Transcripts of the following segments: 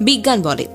বিজ্ঞান বলে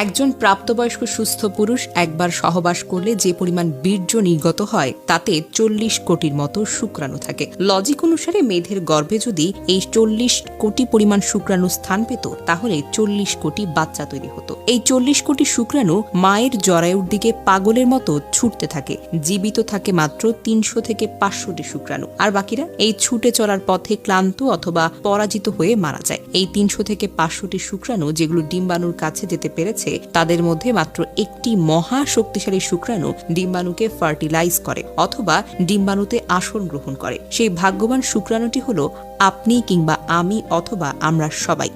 একজন প্রাপ্তবয়স্ক সুস্থ পুরুষ একবার সহবাস করলে যে পরিমাণ বীর্য নির্গত হয় তাতে 40 কোটির মতো শুক্রাণু থাকে। লজিক অনুসারে মেয়েদের গর্ভে যদি এই 40 কোটি পরিমাণ শুক্রাণু স্থান পেত তাহলে 40 কোটি বাচ্চা তৈরি হতো। এই 40 কোটি শুক্রাণু মায়ের জরায়ুর দিকে পাগলের মতো ছুটতে থাকে। জীবিত থাকে মাত্র 300 থেকে 500টি শুক্রাণু, আর বাকিরা এই ছুটে চলার পথে ক্লান্ত অথবা পরাজিত হয়ে মারা যায়। এই 300 থেকে 500টি শুক্রাণু যেগুলো ডিম্বাণুর কাছে যেতে পেরেছে তাদের মধ্যে মাত্র একটি মহা শক্তিশালী শুক্রাণু ডিম্বাণুকে ফার্টিলাইজ করে অথবা ডিম্বাণুতে আসন গ্রহণ করে। সেই ভাগ্যবান শুক্রাণুটি হলো আপনি কিংবা আমি অথবা আমরা সবাই।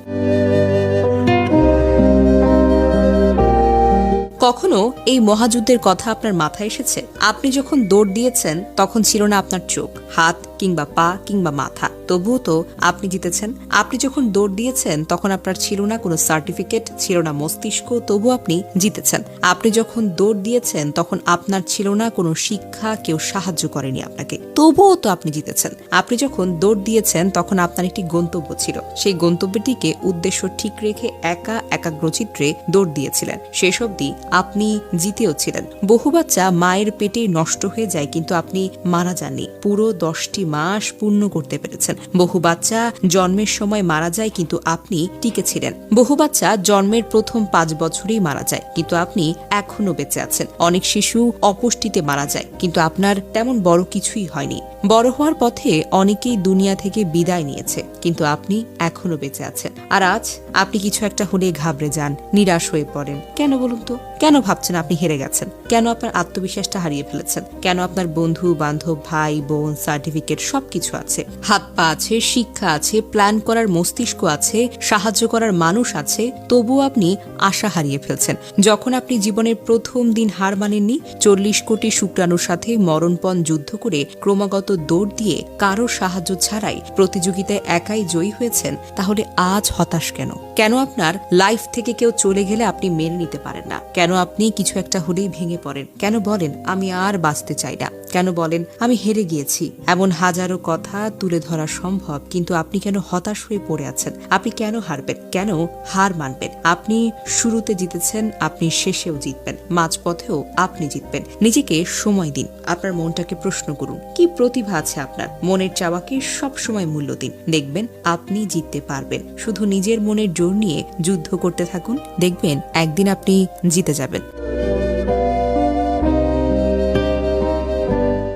কখনো এই মহাযুদ্ধের কথা আপনার মাথায় এসেছে? আপনি যখন দৌড় দিয়েছেন তখন ছিল না আপনার চোখ, হাত কিংবা পা কিংবা মাথা, তবুও তো আপনি জিতেছেন। আপনি যখন দৌড় দিয়েছেন তখন আপনার ছিল না কোনো সার্টিফিকেট, ছিল না মস্তিষ্ক, তবু আপনি জিতেছেন। আপনি যখন দৌড় দিয়েছেন তখন আপনার ছিল না কোনো শিক্ষা, কেউ সাহায্য করেনি আপনাকে, তবুও তো আপনি জিতেছেন। আপনি যখন দৌড় দিয়েছেন তখন আপনার একটি গন্তব্য ছিল, সেই গন্তব্যটিকে উদ্দেশ্য ঠিক রেখে একা একাগ্রচিত্রে দৌড় দিয়েছিলেন। শেষ অবধি আপনি জিতেও ছিলেন। বহু বাচ্চা মায়ের পেটে নষ্ট হয়ে যায় কিন্তু আপনি মারা যাননি, পুরো 10টি মাস পূর্ণ করতে পেরেছেন। বহু বাচ্চা জন্মের সময় মারা যায় কিন্তু আপনি টিকে ছিলেন। বহু বাচ্চা জন্মের প্রথম 5 বছরেই মারা যায় কিন্তু আপনি এখনো বেঁচে আছেন। অনেক শিশু অপুষ্টিতে মারা যায় কিন্তু আপনার তেমন বড় কিছুই হয়নি। বড় হওয়ার পথে অনেকেই দুনিয়া থেকে বিদায় নিয়েছে কিন্তু আপনি এখনো বেঁচে আছেন। আর আজ আপনি কিছু একটা হলে ঘাবড়ে যান, নিরাশ হয়ে পড়েন। কেন বলুন তো? কেন ভাবছেন আপনি হেরে গেছেন? কেন আপনার আত্মবিশ্বাসটা হারিয়ে ফেলেছেন? কেন আপনার বন্ধু বান্ধব, ভাই বোন, সার্টিফিকেট সবকিছু আছে, হাত পা আছে, শিক্ষা আছে, প্ল্যান করার মস্তিষ্ক আছে, সাহায্য করার মানুষ আছে, তবুও আপনি আশা হারিয়ে ফেলছেন? যখন আপনি জীবনের প্রথম দিন হার মানেননি, 40 কোটি শুক্রাণুর সাথে মরণপণ যুদ্ধ করে ক্রমাগত দৌড় দিয়ে কারো সাহায্য ছাড়াই প্রতিযোগিতায় একাই জয়ী হয়েছেন, তাহলে আজ হতাশ কেন? কেন আপনার লাইফ থেকে কেউ চলে গেলে আপনি মেনে নিতে পারেন না? কেন আপনি কিছু একটা হলেই ভেঙে পড়েন? কেন বলেন আমি আর বাঁচতে চাই না? কেন বলেন আমি হেরে গিয়েছি? এমন হাজারো কথা তুলে ধরা সম্ভব, কিন্তু আপনি কেন হতাশ হয়ে পড়ে আছেন? আপনি কেন হারবেন? কেন হার মানবেন? আপনি শুরুতে জিতেছেন, আপনি শেষেও জিতবেন, মাঝপথেও আপনি জিতবেন। নিজেকে সময় দিন, আপনার মনটাকে প্রশ্ন করুন কি প্রতিভা আছে আপনার। মনের চাওয়াকে সব সময় মূল্য দিন, দেখবেন আপনি জিততে পারবেন। শুধু নিজের মনের জোর নিয়ে যুদ্ধ করতে থাকুন, দেখবেন একদিন আপনি জিতে যাবেন।